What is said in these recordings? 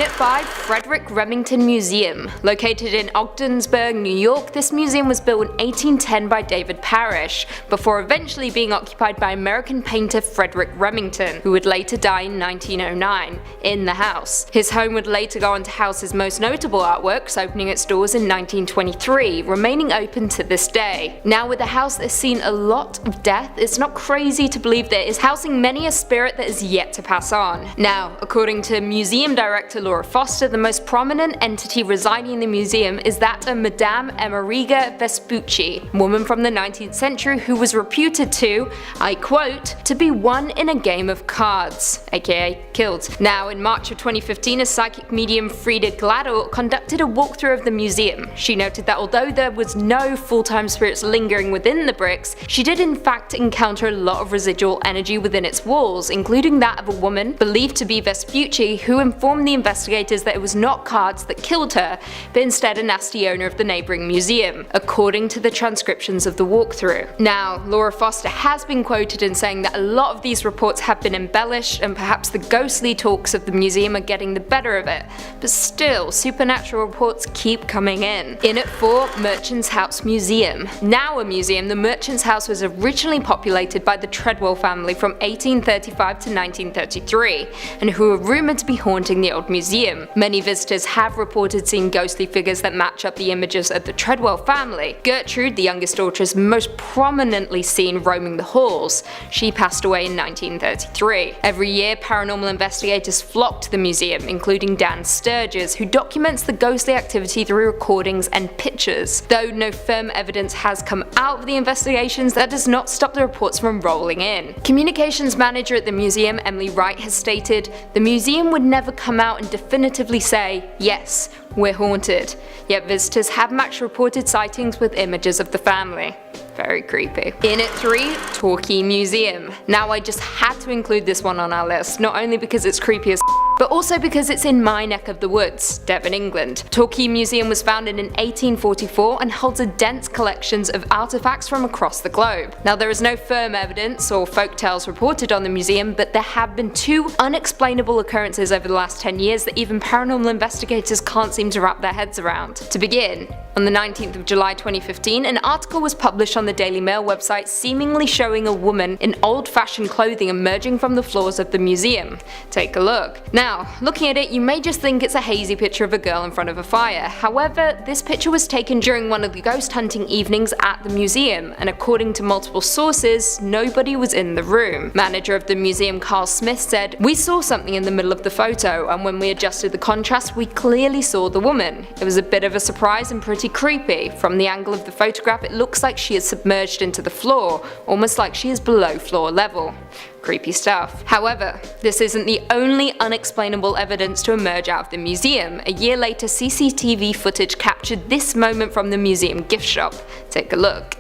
at 5, Frederick Remington Museum. Located in Ogdensburg, New York, this museum was built in 1810 by David Parrish, before eventually being occupied by American painter Frederick Remington, who would later die in 1909, in the house. His home would later go on to house his most notable artworks, opening its doors in 1923, remaining open to this day. Now, with a house that has seen a lot of death, it's not crazy to believe that it is housing many a spirit that is yet to pass on. Now, according to museum director Laura Foster, the most prominent entity residing in the museum is that of Madame Emeriga Vespucci, a woman from the 19th century who was reputed to, I quote, to be won in a game of cards, aka killed. Now, in March of 2015, a psychic medium Frida Gladel conducted a walkthrough of the museum. She noted that although there was no full-time spirits lingering within the bricks, she did in fact encounter a lot of residual energy within its walls, including that of a woman believed to be Vespucci, who informed the investigators that it was not cards that killed her, but instead a nasty owner of the neighbouring museum, according to the transcriptions of the walkthrough. Now, Laura Foster has been quoted in saying that a lot of these reports have been embellished and perhaps the ghostly talks of the museum are getting the better of it, but still, supernatural reports keep coming in. In at 4, Merchant's House Museum. Now a museum, the Merchant's House was originally populated by the Treadwell family from 1835 to 1933, and who are rumoured to be haunting the old museum. Many visitors have reported seeing ghostly figures that match up the images of the Treadwell family. Gertrude, the youngest daughter, is most prominently seen roaming the halls. She passed away in 1933. Every year, paranormal investigators flock to the museum, including Dan Sturges, who documents the ghostly activity through recordings and pictures. Though no firm evidence has come out of the investigations, that does not stop the reports from rolling in. Communications manager at the museum, Emily Wright, has stated, "The museum would never come out and definitively say, yes, we're haunted. Yet visitors have matched reported sightings with images of the family." Very creepy. In at 3, Torquay Museum. Now, I just had to include this one on our list, not only because it's creepy as but also because it's in my neck of the woods, Devon, England. Torquay Museum was founded in 1844 and holds a dense collection of artifacts from across the globe. Now, there is no firm evidence or folktales reported on the museum, but there have been 2 unexplainable occurrences over the last 10 years that even paranormal investigators can't seem to wrap their heads around. To begin, on the 19th of July 2015, an article was published on the Daily Mail website seemingly showing a woman in old-fashioned clothing emerging from the floors of the museum. Take a look. Now, looking at it, you may just think it's a hazy picture of a girl in front of a fire. However, this picture was taken during one of the ghost hunting evenings at the museum, and according to multiple sources, nobody was in the room. Manager of the museum, Carl Smith, said, "We saw something in the middle of the photo, and when we adjusted the contrast, we clearly saw the woman. It was a bit of a surprise and pretty creepy. From the angle of the photograph, it looks like she is submerged into the floor, almost like she is below floor level." Creepy stuff. However, this isn't the only unexplainable evidence to emerge out of the museum. A year later, CCTV footage captured this moment from the museum gift shop. Take a look.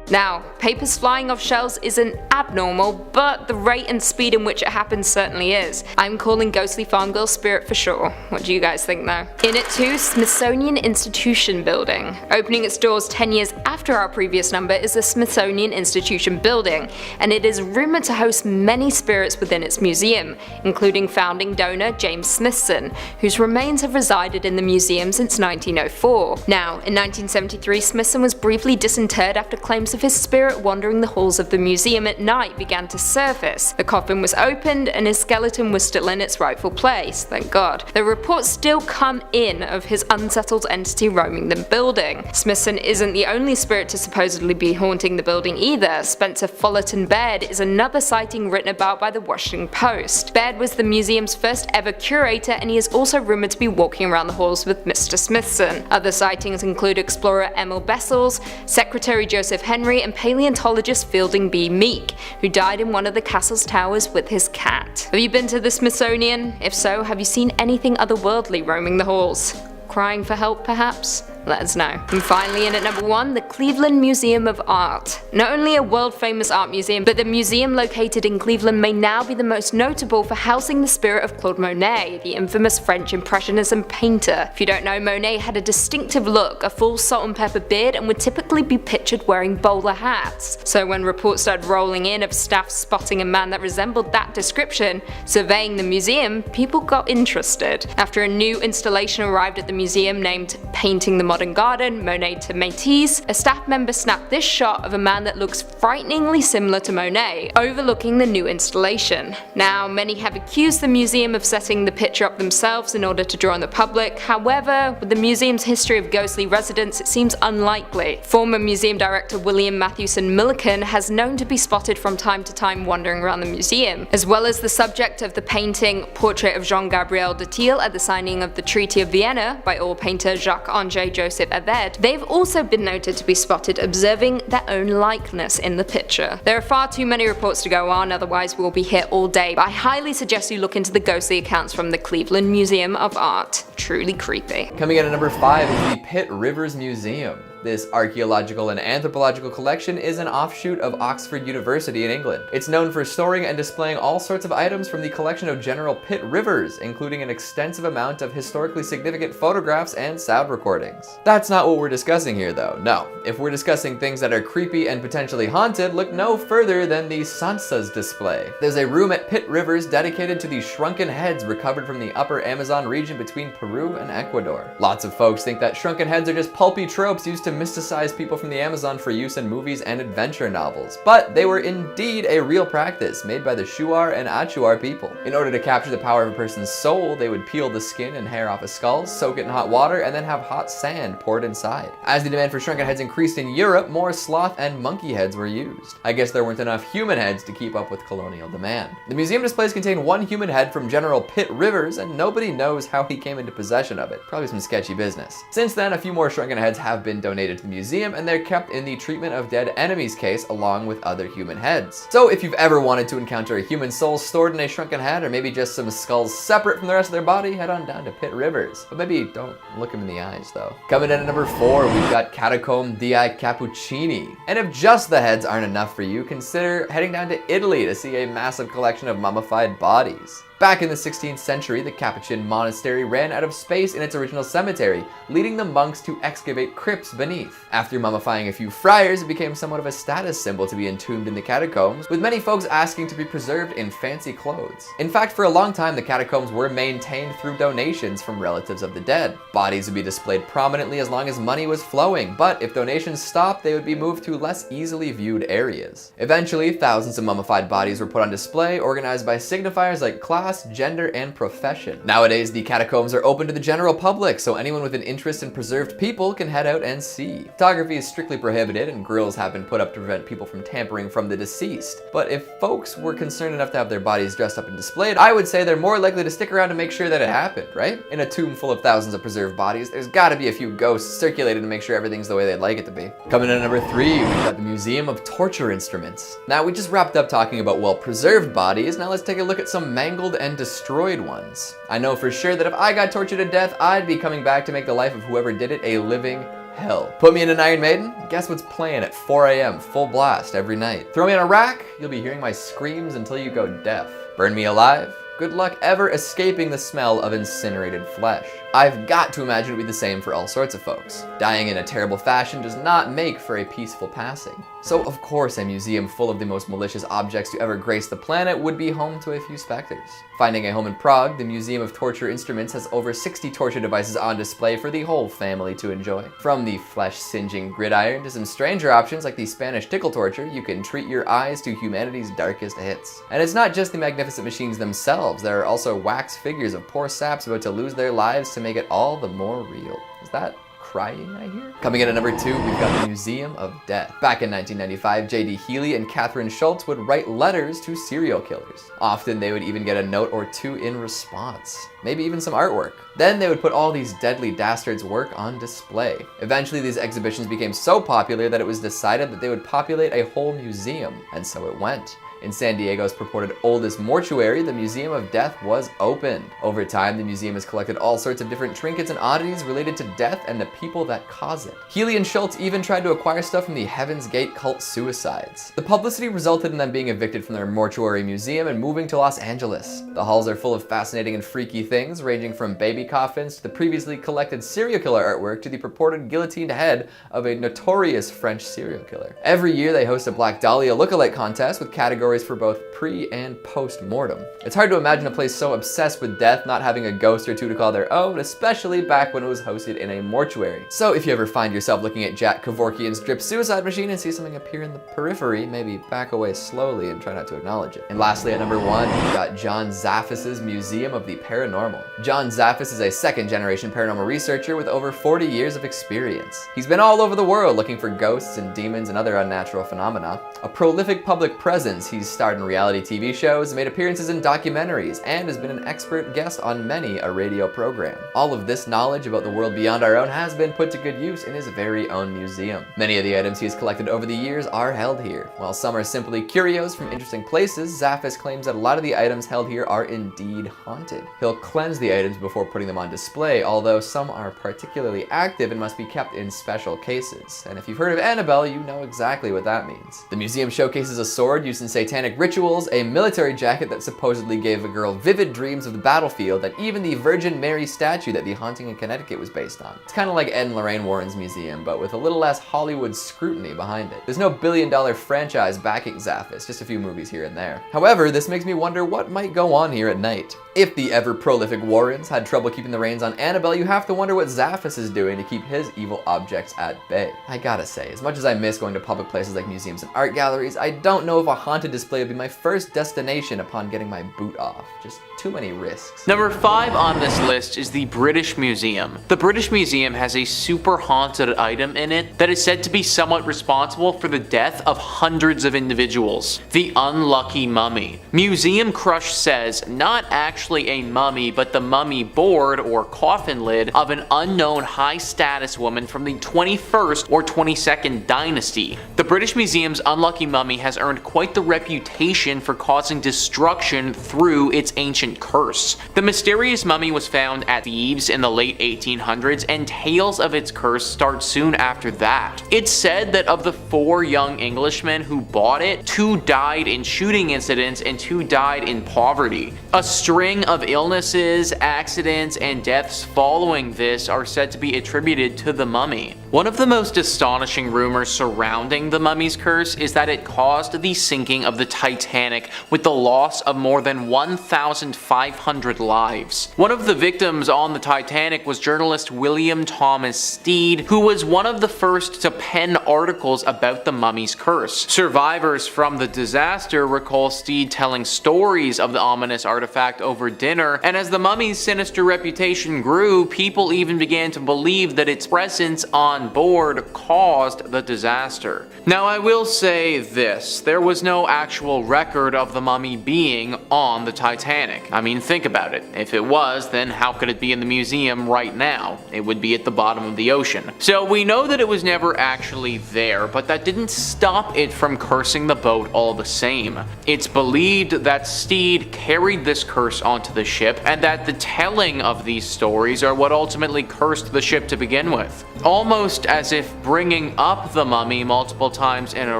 Now, papers flying off shelves isn't abnormal, but the rate and speed in which it happens certainly is. I'm calling ghostly farm girl spirit for sure. What do you guys think though? In at 2, Smithsonian Institution Building. Opening its doors 10 years after our previous number is the Smithsonian Institution Building, and it is rumored to host many spirits within its museum, including founding donor James Smithson, whose remains have resided in the museum since 1904. Now, in 1973, Smithson was briefly disinterred after claims of his spirit wandering the halls of the museum at night began to surface. The coffin was opened and his skeleton was still in its rightful place, thank God. The reports still come in of his unsettled entity roaming the building. Smithson isn't the only spirit to supposedly be haunting the building either. Spencer Fullerton Baird is another sighting written about by the Washington Post. Baird was the museum's first ever curator, and he is also rumoured to be walking around the halls with Mr. Smithson. Other sightings include explorer Emil Bessels, Secretary Joseph Henry, and paleontologist Fielding B. Meek, who died in one of the castle's towers with his cat. Have you been to the Smithsonian? If so, have you seen anything otherworldly roaming the halls? Crying for help, perhaps? Let us know. And finally, in at number 1, the Cleveland Museum of Art. Not only a world-famous art museum, but the museum located in Cleveland may now be the most notable for housing the spirit of Claude Monet, the infamous French Impressionism painter. If you don't know, Monet had a distinctive look, a full salt and pepper beard, and would typically be pictured wearing bowler hats. So when reports started rolling in of staff spotting a man that resembled that description surveying the museum, people got interested. After a new installation arrived at the museum named Painting the Modern Garden, Monet to Matisse, a staff member snapped this shot of a man that looks frighteningly similar to Monet, overlooking the new installation. Now, many have accused the museum of setting the picture up themselves in order to draw on the public. However, with the museum's history of ghostly residents, it seems unlikely. Former museum director William Mathewson Milliken has known to be spotted from time to time wandering around the museum, as well as the subject of the painting Portrait of Jean-Gabriel de Thiel at the signing of the Treaty of Vienna by oil painter Jacques-André Joseph Aved. They've also been noted to be spotted observing their own likeness in the picture. There are far too many reports to go on, otherwise we'll be here all day, but I highly suggest you look into the ghostly accounts from the Cleveland Museum of Art. Truly creepy. Coming in at number 5 is the Pitt Rivers Museum. This archaeological and anthropological collection is an offshoot of Oxford University in England. It's known for storing and displaying all sorts of items from the collection of General Pitt Rivers, including an extensive amount of historically significant photographs and sound recordings. That's not what we're discussing here though, no. If we're discussing things that are creepy and potentially haunted, look no further than the Sansas display. There's a room at Pitt Rivers dedicated to the shrunken heads recovered from the upper Amazon region between Peru and Ecuador. Lots of folks think that shrunken heads are just pulpy tropes used to mysticize people from the Amazon for use in movies and adventure novels, but they were indeed a real practice made by the Shuar and Achuar people. In order to capture the power of a person's soul, they would peel the skin and hair off a skull, soak it in hot water, and then have hot sand poured inside. As the demand for shrunken heads increased in Europe, more sloth and monkey heads were used. I guess there weren't enough human heads to keep up with colonial demand. The museum displays contain one human head from General Pitt Rivers, and nobody knows how he came into possession of it. Probably some sketchy business. Since then, a few more shrunken heads have been donated to the museum, and they're kept in the treatment of dead enemies case along with other human heads. So if you've ever wanted to encounter a human soul stored in a shrunken head, or maybe just some skulls separate from the rest of their body, head on down to Pitt Rivers. But maybe don't look him in the eyes though. Coming in at number 4, we've got Catacomb dei Capuchini. And if just the heads aren't enough for you, consider heading down to Italy to see a massive collection of mummified bodies. Back in the 16th century, the Capuchin monastery ran out of space in its original cemetery, leading the monks to excavate crypts beneath. After mummifying a few friars, it became somewhat of a status symbol to be entombed in the catacombs, with many folks asking to be preserved in fancy clothes. In fact, for a long time, the catacombs were maintained through donations from relatives of the dead. Bodies would be displayed prominently as long as money was flowing, but if donations stopped, they would be moved to less easily viewed areas. Eventually, thousands of mummified bodies were put on display, organized by signifiers like class, gender, and profession. Nowadays, the catacombs are open to the general public, so anyone with an interest in preserved people can head out and see. Photography is strictly prohibited, and grills have been put up to prevent people from tampering from the deceased. But if folks were concerned enough to have their bodies dressed up and displayed, I would say they're more likely to stick around to make sure that it happened, right? In a tomb full of thousands of preserved bodies, there's gotta be a few ghosts circulated to make sure everything's the way they'd like it to be. Coming in at number 3, we've got the Museum of Torture Instruments. Now, we just wrapped up talking about well-preserved bodies, now let's take a look at some mangled and destroyed ones. I know for sure that if I got tortured to death, I'd be coming back to make the life of whoever did it a living hell. Put me in an Iron Maiden, guess what's playing at 4 a.m. full blast every night. Throw me in a rack, you'll be hearing my screams until you go deaf. Burn me alive, good luck ever escaping the smell of incinerated flesh. I've got to imagine it'd be the same for all sorts of folks. Dying in a terrible fashion does not make for a peaceful passing. So of course a museum full of the most malicious objects to ever grace the planet would be home to a few specters. Finding a home in Prague, the Museum of Torture Instruments has over 60 torture devices on display for the whole family to enjoy. From the flesh-singeing gridiron to some stranger options like the Spanish tickle torture, you can treat your eyes to humanity's darkest hits. And it's not just the magnificent machines themselves, there are also wax figures of poor saps about to lose their lives to make it all the more real. Is that crying, I hear? Coming in at number 2, we've got the Museum of Death. Back in 1995, J.D. Healy and Catherine Schultz would write letters to serial killers. Often they would even get a note or two in response, maybe even some artwork. Then they would put all these deadly dastards' work on display. Eventually, these exhibitions became so popular that it was decided that they would populate a whole museum, and so it went. In San Diego's purported oldest mortuary, the Museum of Death was opened. Over time, the museum has collected all sorts of different trinkets and oddities related to death and the people that cause it. Healy and Schultz even tried to acquire stuff from the Heaven's Gate cult suicides. The publicity resulted in them being evicted from their mortuary museum and moving to Los Angeles. The halls are full of fascinating and freaky things, ranging from baby coffins to the previously collected serial killer artwork to the purported guillotined head of a notorious French serial killer. Every year they host a Black Dahlia lookalike contest with categories for both pre and post-mortem. It's hard to imagine a place so obsessed with death not having a ghost or two to call their own, especially back when it was hosted in a mortuary. So if you ever find yourself looking at Jack Kevorkian's drip suicide machine and see something appear in the periphery, maybe back away slowly and try not to acknowledge it. And lastly, at number 1, we've got John Zafis' Museum of the Paranormal. John Zafis is a second-generation paranormal researcher with over 40 years of experience. He's been all over the world looking for ghosts and demons and other unnatural phenomena. A prolific public presence, he's starred in reality TV shows, made appearances in documentaries, and has been an expert guest on many a radio program. All of this knowledge about the world beyond our own has been put to good use in his very own museum. Many of the items he has collected over the years are held here. While some are simply curios from interesting places, Zafis claims that a lot of the items held here are indeed haunted. He'll cleanse the items before putting them on display, although some are particularly active and must be kept in special cases. And if you've heard of Annabelle, you know exactly what that means. The museum showcases a sword used in satanic rituals, a military jacket that supposedly gave a girl vivid dreams of the battlefield, and even the Virgin Mary statue that the haunting in Connecticut was based on. It's kind of like Ed and Lorraine Warren's museum, but with a little less Hollywood scrutiny behind it. There's no billion-dollar franchise backing Zafis, just a few movies here and there. However, this makes me wonder what might go on here at night. If the ever-prolific Warrens had trouble keeping the reins on Annabelle, you have to wonder what Zafis is doing to keep his evil objects at bay. I gotta say, as much as I miss going to public places like museums and art galleries, I don't know if a haunted display would be my first destination upon getting my boot off. Just too many risks. Number 5 on this list is the British Museum. The British Museum has a super haunted item in it that is said to be somewhat responsible for the death of hundreds of individuals. The unlucky mummy. Museum Crush says not actually a mummy, but the mummy board or coffin lid of an unknown high status woman from the 21st or 22nd dynasty. The British Museum's unlucky mummy has earned quite the reputation for causing destruction through its ancient curse. The mysterious mummy was found at Thebes in the late 1800s, and tales of its curse start soon after that. It's said that of the 4 young Englishmen who bought it, 2 died in shooting incidents and 2 died in poverty. A string of illnesses, accidents, and deaths following this are said to be attributed to the mummy. One of the most astonishing rumors surrounding the mummy's curse is that it caused the sinking of the Titanic with the loss of more than 1,500 lives. One of the victims on the Titanic was journalist William Thomas Stead, who was one of the first to pen articles about the mummy's curse. Survivors from the disaster recall Stead telling stories of the ominous artifact over dinner, and as the mummy's sinister reputation grew, people even began to believe that its presence on board caused the disaster. Now I will say this, there was no actual record of the mummy being on the Titanic. I mean, think about it. If it was, then how could it be in the museum right now? It would be at the bottom of the ocean. So we know that it was never actually there, but that didn't stop it from cursing the boat all the same. It's believed that Stead carried this curse onto the ship, and that the telling of these stories are what ultimately cursed the ship to begin with. Almost as if bringing up the mummy multiple times in a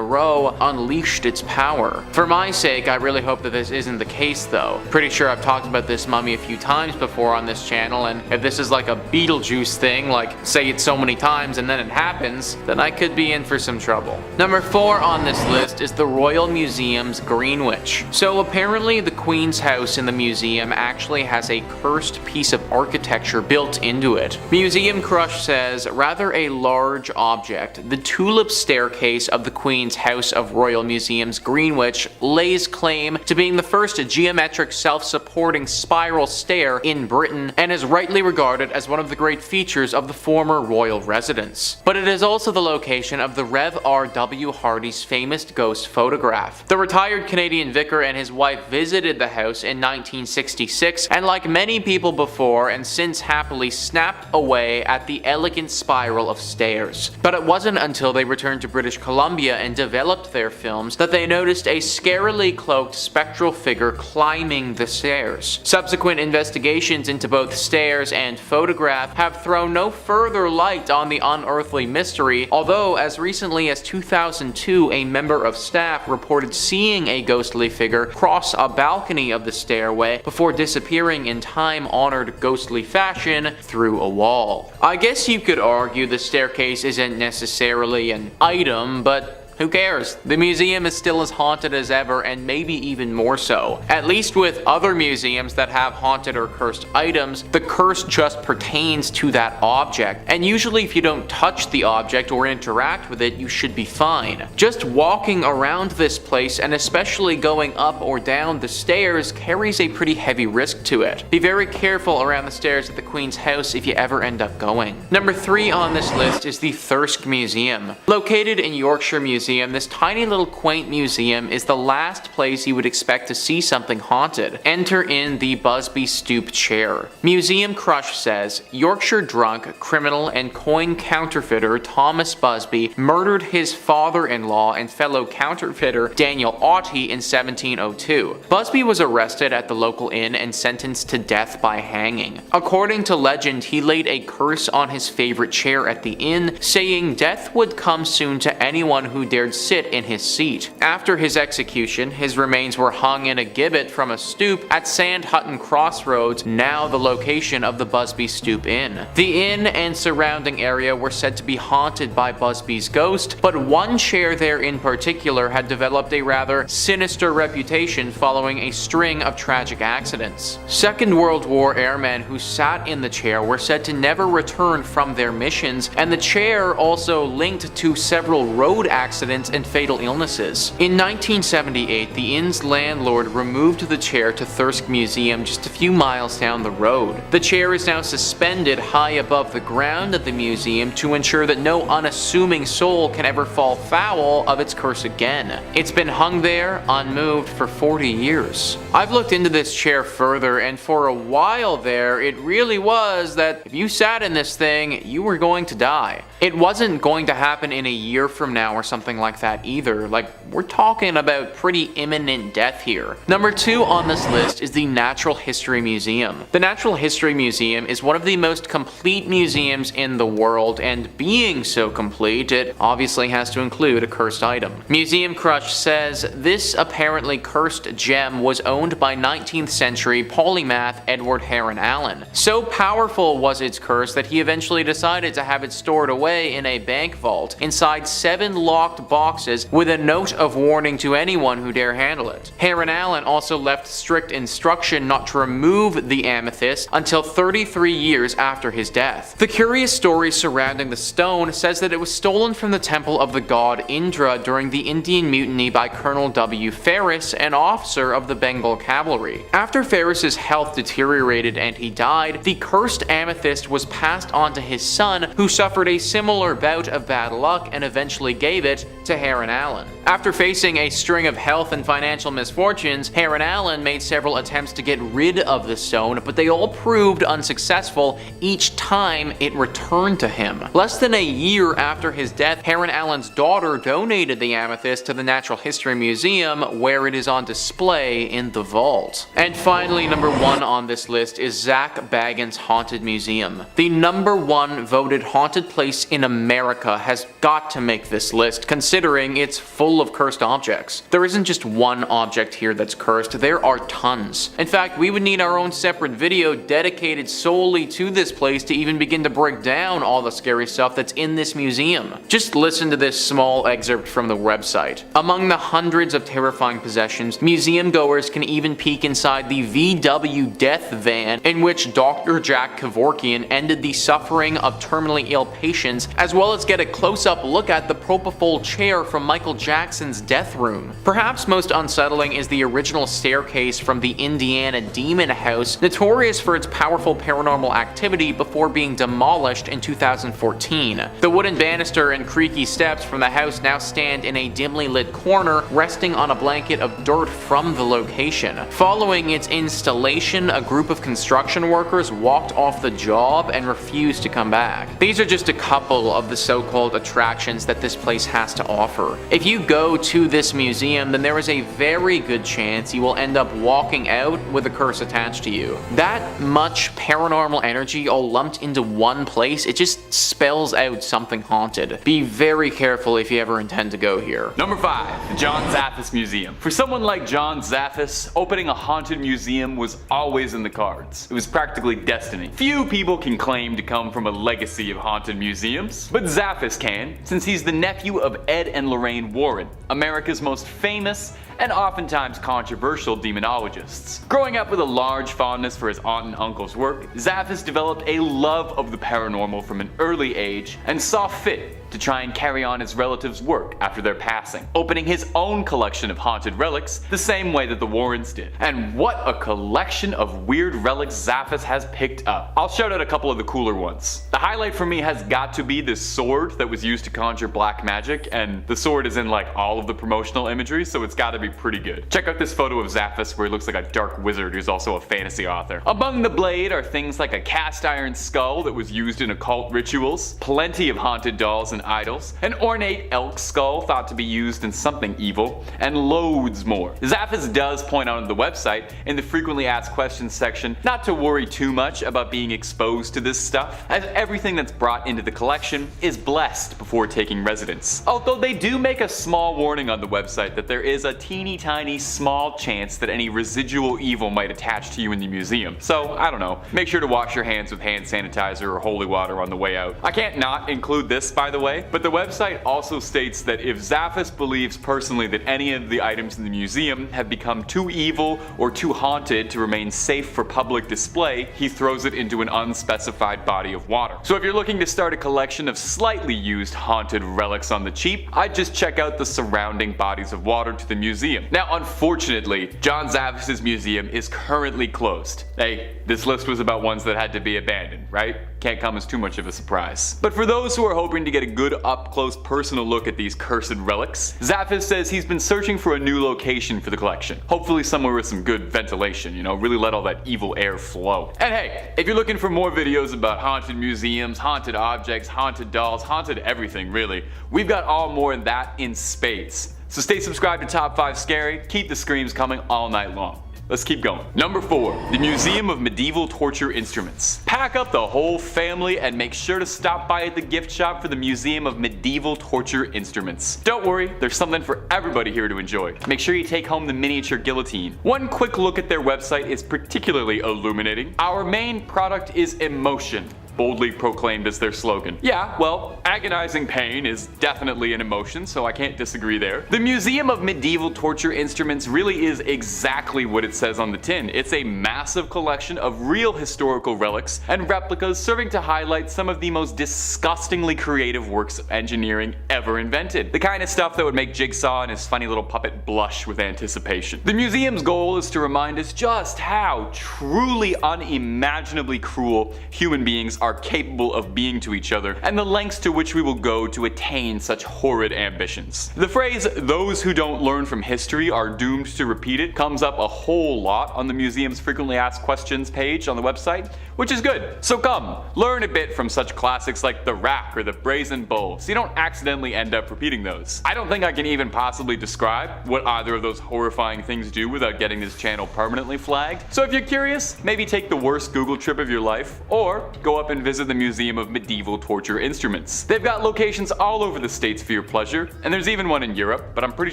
row unleashed its power. For my sake, I really hope that this isn't the case though. Pretty sure I've talked about this mummy a few times before on this channel, and if this is like a Beetlejuice thing, like say it so many times and then it happens, then I could be in for some trouble. Number 4 on this list is the Royal Museum's Green Witch. So apparently the Queen's house in the museum actually has a cursed piece of architecture built into it. Museum Crush says, rather a large object, the Tulip staircase of the Queen's House of Royal Museum's Green Witch lays claim to being the first geometric self-supporting spiral stair in Britain, and is rightly regarded as one of the great features of the former royal residence. But it is also the location of the Rev. R.W. Hardy's famous ghost photograph. The retired Canadian vicar and his wife visited the house in 1966, and like many people before and since happily snapped away at the elegant spiral of stairs. But it wasn't until they returned to British Columbia and developed their films that they noticed a scarily cloaked spectral figure climbing the stairs. Subsequent investigations into both stairs and photograph have thrown no further light on the unearthly mystery, although as recently as 2002 a member of staff reported seeing a ghostly figure cross a balcony of the stairway before disappearing in time-honored ghostly fashion through a wall. I guess you could argue the staircase isn't necessarily an item, but who cares? The museum is still as haunted as ever, and maybe even more so. At least with other museums that have haunted or cursed items, the curse just pertains to that object, and usually if you don't touch the object or interact with it, you should be fine. Just walking around this place, and especially going up or down the stairs, carries a pretty heavy risk to it. Be very careful around the stairs at the Queen's house if you ever end up going. Number 3 on this list is the Thirsk Museum. Located in Yorkshire Museum, this tiny little quaint museum is the last place you would expect to see something haunted. Enter in the Busby Stoop chair. Museum Crush says, Yorkshire drunk, criminal, and coin counterfeiter Thomas Busby murdered his father-in-law and fellow counterfeiter Daniel Aughty in 1702. Busby was arrested at the local inn and sentenced to death by hanging. According to legend, he laid a curse on his favorite chair at the inn, saying death would come soon to anyone who dared sit in his seat. After his execution, his remains were hung in a gibbet from a stoop at Sand Hutton Crossroads, now the location of the Busby Stoop Inn. The inn and surrounding area were said to be haunted by Busby's ghost, but one chair there in particular had developed a rather sinister reputation following a string of tragic accidents. Second World War airmen who sat in the chair were said to never return from their missions, and the chair also linked to several road accidents and fatal illnesses. In 1978, the inn's landlord removed the chair to Thirsk Museum just a few miles down the road. The chair is now suspended high above the ground at the museum to ensure that no unassuming soul can ever fall foul of its curse again. It's been hung there, unmoved, for 40 years. I've looked into this chair further, and for a while there, it really was that if you sat in this thing, you were going to die. It wasn't going to happen in a year from now or something like that either. Like, we're talking about pretty imminent death here. Number 2 on this list is the Natural History Museum. The Natural History Museum is one of the most complete museums in the world, and being so complete, it obviously has to include a cursed item. Museum Crush says this apparently cursed gem was owned by 19th century polymath Edward Heron Allen. So powerful was its curse that he eventually decided to have it stored away in a bank vault inside 7 locked boxes with a note of warning to anyone who dare handle it. Heron Allen also left strict instruction not to remove the amethyst until 33 years after his death. The curious story surrounding the stone says that it was stolen from the temple of the god Indra during the Indian Mutiny by Colonel W. Ferris, an officer of the Bengal Cavalry. After Ferris's health deteriorated and he died, the cursed amethyst was passed on to his son, who suffered a similar bout of bad luck and eventually gave it to Heron Allen. After facing a string of health and financial misfortunes, Heron Allen made several attempts to get rid of the stone, but they all proved unsuccessful each time it returned to him. Less than a year after his death, Heron Allen's daughter donated the amethyst to the Natural History Museum, where it is on display in the vault. And finally, number 1 on this list is Zach Baggins' Haunted Museum. The number 1 voted haunted place in America has got to make this list, considering it's full of cursed objects. There isn't just one object here that's cursed, there are tons. In fact, we would need our own separate video dedicated solely to this place to even begin to break down all the scary stuff that's in this museum. Just listen to this small excerpt from the website. Among the hundreds of terrifying possessions, museum goers can even peek inside the VW death van in which Dr. Jack Kevorkian ended the suffering of terminally ill patients, as well as get a close-up look at the propofol chair from Michael Jackson's death room. Perhaps most unsettling is the original staircase from the Indiana Demon House, notorious for its powerful paranormal activity before being demolished in 2014. The wooden banister and creaky steps from the house now stand in a dimly lit corner, resting on a blanket of dirt from the location. Following its installation, a group of construction workers walked off the job and refused to come back. These are just a couple couple of the so-called attractions that this place has to offer. If you go to this museum, then there is a very good chance you will end up walking out with a curse attached to you. That much paranormal energy all lumped into one place, it just spells out something haunted. Be very careful if you ever intend to go here. Number 5. The John Zafis Museum. For someone like John Zafis, opening a haunted museum was always in the cards. It was practically destiny. Few people can claim to come from a legacy of haunted museums, but Zafis can, since he's the nephew of Ed and Lorraine Warren, America's most famous and oftentimes controversial demonologists. Growing up with a large fondness for his aunt and uncle's work, Zafis developed a love of the paranormal from an early age and saw fit to try and carry on his relatives' work after their passing, opening his own collection of haunted relics the same way that the Warrens did. And what a collection of weird relics Zafis has picked up. I'll shout out a couple of the cooler ones. The highlight for me has got to be this sword that was used to conjure black magic, and the sword is in like all of the promotional imagery, so it's gotta be pretty good. Check out this photo of Zafis where he looks like a dark wizard who's also a fantasy author. Among the blade are things like a cast iron skull that was used in occult rituals, plenty of haunted dolls and idols, an ornate elk skull thought to be used in something evil, and loads more. Zafis does point out on the website, in the frequently asked questions section, not to worry too much about being exposed to this stuff, as everything that's brought into the collection is blessed before taking residence. Although they do make a small warning on the website that there is a teeny tiny small chance that any residual evil might attach to you in the museum. So, I don't know, make sure to wash your hands with hand sanitizer or holy water on the way out. I can't not include this, by the way, but the website also states that if Zafis believes personally that any of the items in the museum have become too evil or too haunted to remain safe for public display, he throws it into an unspecified body of water. So if you're looking to start a collection of slightly used haunted relics on the cheap, I'd just check out the surrounding bodies of water to the museum. Now unfortunately, John Zafis' museum is currently closed. Hey, this list was about ones that had to be abandoned, right? Can't come as too much of a surprise. But for those who are hoping to get a good up-close personal look at these cursed relics, Zafis says he's been searching for a new location for the collection. Hopefully somewhere with some good ventilation, you know, really let all that evil air flow. And hey, if you're looking for more videos about haunted museums, haunted objects, haunted dolls, haunted everything really, we've got all more of that in spades. So stay subscribed to Top 5 Scary, keep the screams coming all night long. Let's keep going. Number 4. The Museum of Medieval Torture Instruments. Pack up the whole family and make sure to stop by at the gift shop for the Museum of Medieval Torture Instruments. Don't worry, there's something for everybody here to enjoy. Make sure you take home the miniature guillotine. One quick look at their website is particularly illuminating. Our main product is emotion, boldly proclaimed as their slogan. Yeah, well, agonizing pain is definitely an emotion, so I can't disagree there. The Museum of Medieval Torture Instruments really is exactly what it says on the tin. It's a massive collection of real historical relics and replicas serving to highlight some of the most disgustingly creative works of engineering ever invented. The kind of stuff that would make Jigsaw and his funny little puppet blush with anticipation. The museum's goal is to remind us just how truly unimaginably cruel human beings are capable of being to each other, and the lengths to which we will go to attain such horrid ambitions. The phrase, "those who don't learn from history are doomed to repeat it," comes up a whole lot on the museum's frequently asked questions page on the website, which is good. So come, learn a bit from such classics like the Rack or the Brazen Bull, so you don't accidentally end up repeating those. I don't think I can even possibly describe what either of those horrifying things do without getting this channel permanently flagged. So if you're curious, maybe take the worst Google trip of your life, or go up and visit the Museum of Medieval Torture Instruments. They've got locations all over the states for your pleasure, and there's even one in Europe, but I'm pretty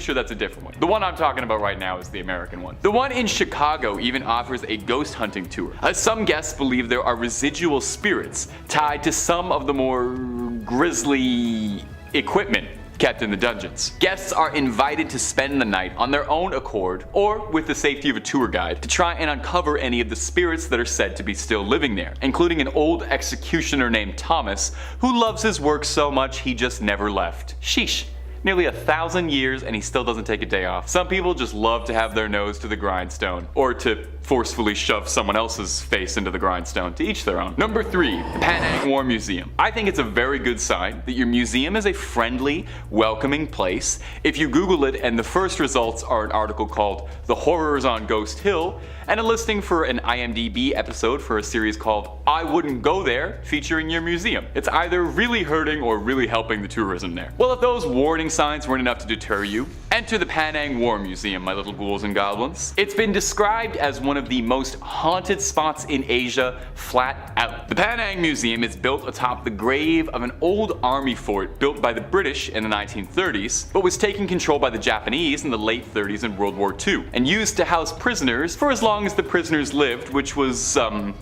sure that's a different one. The one I'm talking about right now is the American one. The one in Chicago even offers a ghost hunting tour, as some guests believe there are residual spirits tied to some of the more grisly equipment kept in the dungeons. Guests are invited to spend the night on their own accord or with the safety of a tour guide to try and uncover any of the spirits that are said to be still living there, including an old executioner named Thomas who loves his work so much he just never left. Sheesh. Nearly 1,000 years and he still doesn't take a day off. Some people just love to have their nose to the grindstone, or to forcefully shove someone else's face into the grindstone, to each their own. Number 3, the Penang War Museum. I think it's a very good sign that your museum is a friendly, welcoming place. If you Google it and the first results are an article called The Horrors on Ghost Hill, and a listing for an IMDb episode for a series called I Wouldn't Go There, featuring your museum. It's either really hurting or really helping the tourism there. Well, if those warning signs weren't enough to deter you, enter the Penang War Museum, my little ghouls and goblins. It's been described as one of the most haunted spots in Asia, flat out. The Penang Museum is built atop the grave of an old army fort built by the British in the 1930s, but was taken control by the Japanese in the late 30s in World War II, and used to house prisoners for as long as the prisoners lived, which was,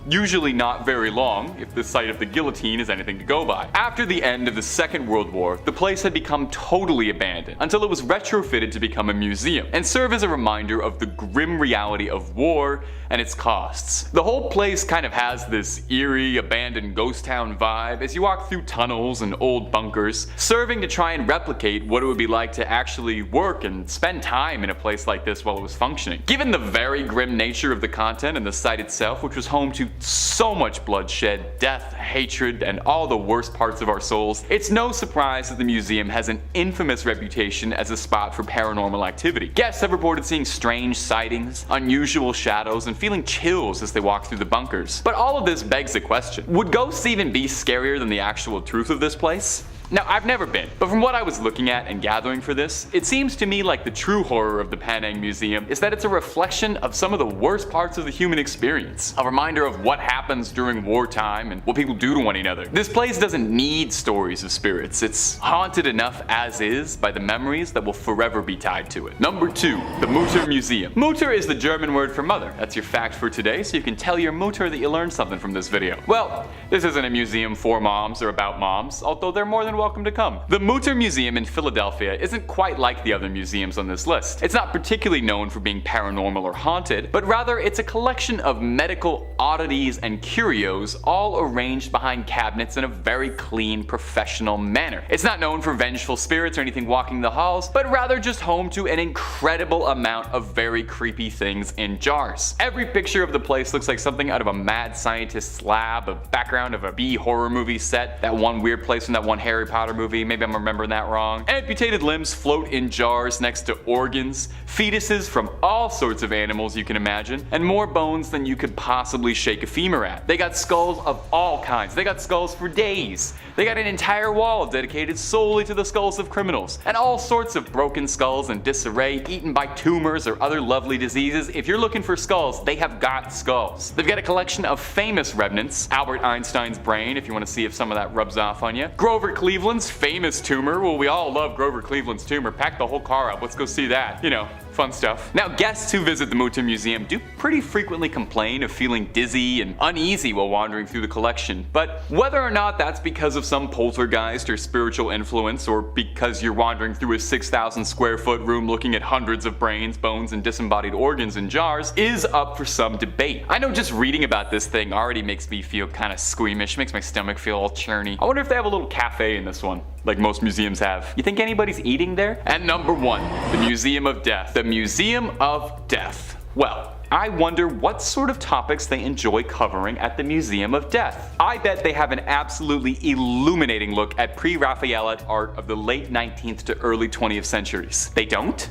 usually not very long, if the site of the guillotine is anything to go by. After the end of the Second World War, the place had become totally abandoned, until it was retrofitted to become a museum, and serve as a reminder of the grim reality of war and its costs. The whole place kind of has this eerie, abandoned ghost town vibe as you walk through tunnels and old bunkers, serving to try and replicate what it would be like to actually work and spend time in a place like this while it was functioning. Given the very grim nature of the content and the site itself, which was home to so much bloodshed, death, hatred, and all the worst parts of our souls, it's no surprise that the museum has an infamous reputation as a spot for paranormal activity. Guests have reported seeing strange sightings, unusual shadows, and feeling chills as they walk through the bunkers. But all of this begs the question, would ghosts even be scarier than the actual truth of this place? Now, I've never been, but from what I was looking at and gathering for this, it seems to me like the true horror of the Penang Museum is that it's a reflection of some of the worst parts of the human experience. A reminder of what happens during wartime and what people do to one another. This place doesn't need stories of spirits. It's haunted enough as is by the memories that will forever be tied to it. Number 2, the Mutter Museum. Mutter is the German word for mother. That's your fact for today, so you can tell your Mutter that you learned something from this video. Well, this isn't a museum for moms or about moms, although they're more than welcome to come. The Mutter Museum in Philadelphia isn't quite like the other museums on this list. It's not particularly known for being paranormal or haunted, but rather it's a collection of medical oddities and curios all arranged behind cabinets in a very clean, professional manner. It's not known for vengeful spirits or anything walking the halls, but rather just home to an incredible amount of very creepy things in jars. Every picture of the place looks like something out of a mad scientist's lab, a background of a B horror movie set, that one weird place from that one Harry Potter movie, maybe I'm remembering that wrong. Amputated limbs float in jars next to organs, fetuses from all sorts of animals you can imagine, and more bones than you could possibly shake a femur at. They got skulls of all kinds. They got skulls for days. They got an entire wall dedicated solely to the skulls of criminals, and all sorts of broken skulls in disarray, eaten by tumors or other lovely diseases. If you're looking for skulls, they have got skulls. They've got a collection of famous remnants, Albert Einstein's brain, if you want to see if some of that rubs off on you, Grover Cleveland's famous tumor. Well, we all love Grover Cleveland's tumor. Pack the whole car up. Let's go see that. You know, fun stuff. Now, guests who visit the Mutter Museum do pretty frequently complain of feeling dizzy and uneasy while wandering through the collection, but whether or not that's because of some poltergeist or spiritual influence, or because you're wandering through a 6,000 square foot room looking at hundreds of brains, bones, and disembodied organs in jars, is up for some debate. I know just reading about this thing already makes me feel kind of squeamish, makes my stomach feel all churny. I wonder if they have a little cafe in this one, like most museums have. You think anybody's eating there? And number 1, the Museum of Death. The Museum of Death. Well, I wonder what sort of topics they enjoy covering at the Museum of Death. I bet they have an absolutely illuminating look at pre-Raphaelite art of the late 19th to early 20th centuries. They don't?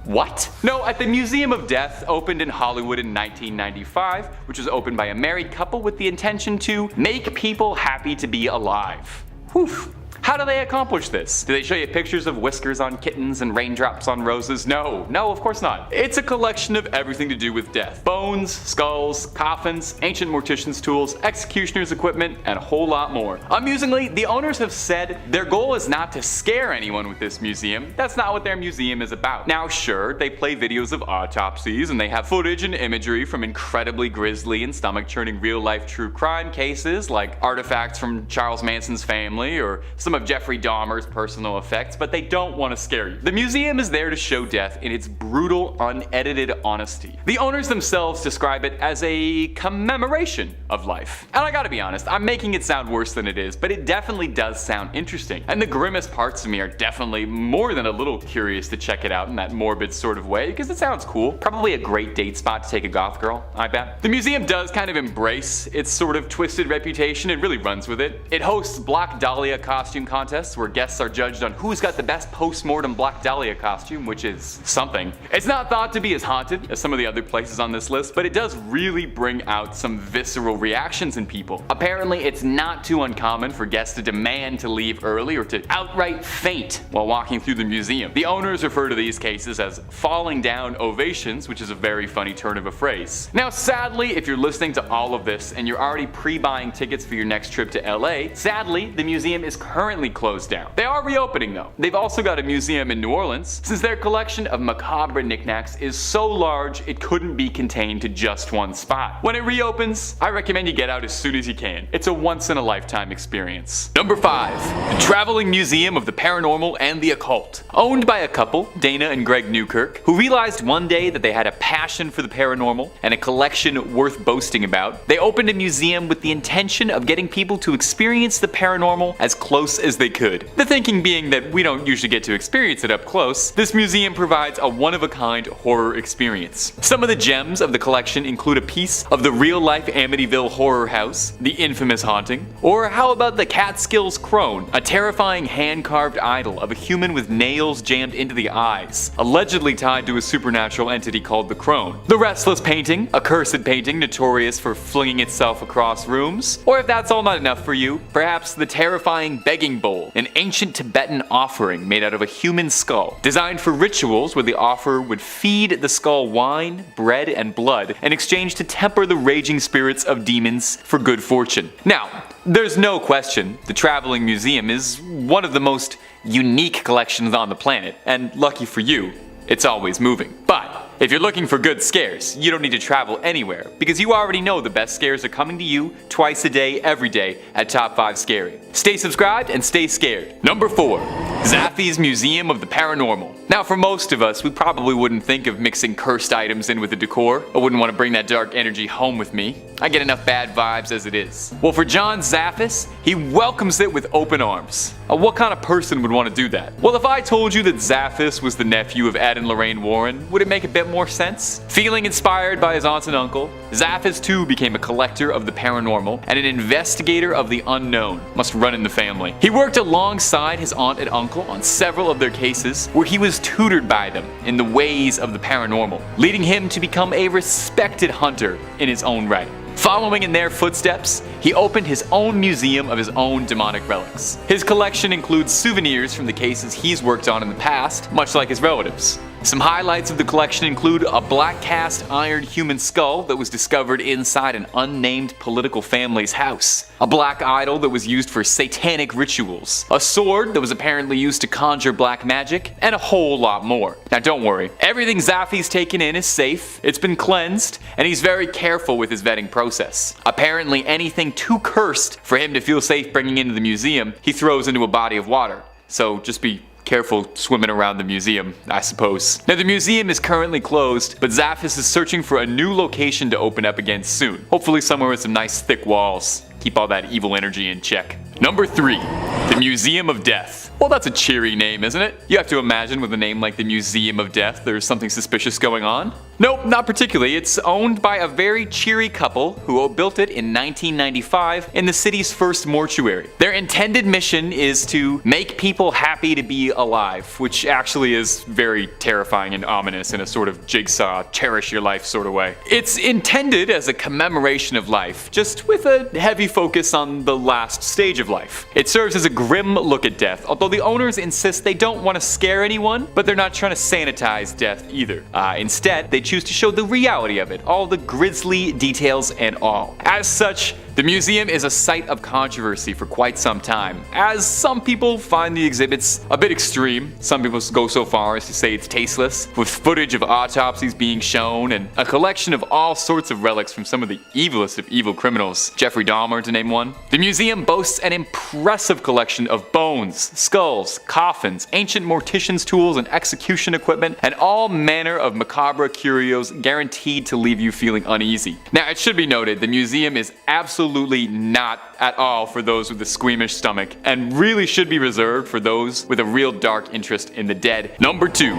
What? No, at the Museum of Death, opened in Hollywood in 1995, which was opened by a married couple with the intention to make people happy to be alive. Whew. How do they accomplish this? Do they show you pictures of whiskers on kittens and raindrops on roses? No, of course not. It's a collection of everything to do with death. Bones, skulls, coffins, ancient mortician's tools, executioner's equipment, and a whole lot more. Amusingly, the owners have said their goal is not to scare anyone with this museum. That's not what their museum is about. Now sure, they play videos of autopsies and they have footage and imagery from incredibly grisly and stomach-churning real-life true crime cases like artifacts from Charles Manson's family or some some of Jeffrey Dahmer's personal effects, but they don't want to scare you. The museum is there to show death in its brutal, unedited honesty. The owners themselves describe it as a commemoration of life. And I gotta be honest, I'm making it sound worse than it is, but it definitely does sound interesting. And the grimmest parts of me are definitely more than a little curious to check it out in that morbid sort of way, because it sounds cool. Probably a great date spot to take a goth girl, I bet. The museum does kind of embrace its sort of twisted reputation and really runs with it. It hosts Black Dahlia costume contests where guests are judged on who's got the best post-mortem Black Dahlia costume, which is something. It's not thought to be as haunted as some of the other places on this list, but it does really bring out some visceral reactions in people. Apparently, it's not too uncommon for guests to demand to leave early or to outright faint while walking through the museum. The owners refer to these cases as falling down ovations, which is a very funny turn of a phrase. Now, sadly, if you're listening to all of this and you're already pre-buying tickets for your next trip to LA, sadly, the museum is currently closed down. They are reopening though. They've also got a museum in New Orleans, since their collection of macabre knickknacks is so large it couldn't be contained to just one spot. When it reopens, I recommend you get out as soon as you can. It's a once-in-a-lifetime experience. Number 5. The Traveling Museum of the Paranormal and the Occult. Owned by a couple, Dana and Greg Newkirk, who realized one day that they had a passion for the paranormal and a collection worth boasting about, they opened a museum with the intention of getting people to experience the paranormal as close as they could. The thinking being that we don't usually get to experience it up close, this museum provides a one-of-a-kind horror experience. Some of the gems of the collection include a piece of the real-life Amityville horror house, the infamous haunting, or how about the Catskills crone, a terrifying hand-carved idol of a human with nails jammed into the eyes, allegedly tied to a supernatural entity called the crone. The Restless painting, a cursed painting notorious for flinging itself across rooms, or if that's all not enough for you, perhaps the terrifying begging bowl, an ancient Tibetan offering made out of a human skull, designed for rituals where the offerer would feed the skull wine, bread, and blood in exchange to temper the raging spirits of demons for good fortune. Now, there's no question the Traveling Museum is one of the most unique collections on the planet, and lucky for you, it's always moving. But if you're looking for good scares, you don't need to travel anywhere, because you already know the best scares are coming to you twice a day, every day at Top 5 Scary. Stay subscribed and stay scared. Number 4. Zafis Museum of the Paranormal. Now, for most of us, we probably wouldn't think of mixing cursed items in with the decor. I wouldn't want to bring that dark energy home with me. I get enough bad vibes as it is. Well, for John Zafis, he welcomes it with open arms. What kind of person would want to do that? Well, if I told you that Zafis was the nephew of Ed and Lorraine Warren, would it make a bit more sense? Feeling inspired by his aunt and uncle, Zafis too became a collector of the paranormal and an investigator of the unknown. Must run in the family. He worked alongside his aunt and uncle on several of their cases where he was tutored by them in the ways of the paranormal, leading him to become a respected hunter in his own right. Following in their footsteps, he opened his own museum of his own demonic relics. His collection includes souvenirs from the cases he's worked on in the past, much like his relatives. Some highlights of the collection include a black cast iron human skull that was discovered inside an unnamed political family's house, a black idol that was used for satanic rituals, a sword that was apparently used to conjure black magic, and a whole lot more. Now don't worry, everything Zafis taken in is safe, it's been cleansed, and he's very careful with his vetting process. Apparently anything too cursed for him to feel safe bringing into the museum, he throws into a body of water. So just be careful swimming around the museum, I suppose. Now the museum is currently closed, but Zafis is searching for a new location to open up again soon. Hopefully somewhere with some nice thick walls. Keep all that evil energy in check. Number 3. The Museum of Death. Well, that's a cheery name, isn't it? You have to imagine with a name like the Museum of Death, there's something suspicious going on. Nope, not particularly. It's owned by a very cheery couple who built it in 1995 in the city's first mortuary. Their intended mission is to make people happy to be alive, which actually is very terrifying and ominous in a sort of Jigsaw, cherish your life sort of way. It's intended as a commemoration of life, just with a heavy focus on the last stage of life. It serves as a grim look at death, although the owners insist they don't want to scare anyone, but they're not trying to sanitize death either. Instead, they choose to show the reality of it, all the grisly details and all. As such, The museum is a site of controversy for quite some time, as some people find the exhibits a bit extreme. Some people go so far as to say it's tasteless, with footage of autopsies being shown and a collection of all sorts of relics from some of the evilest of evil criminals, Jeffrey Dahmer to name one. The museum boasts an impressive collection of bones, skulls, coffins, ancient morticians' tools and execution equipment, and all manner of macabre curios guaranteed to leave you feeling uneasy. Now, it should be noted, the museum is absolutely not at all for those with a squeamish stomach, and really should be reserved for those with a real dark interest in the dead. Number 2.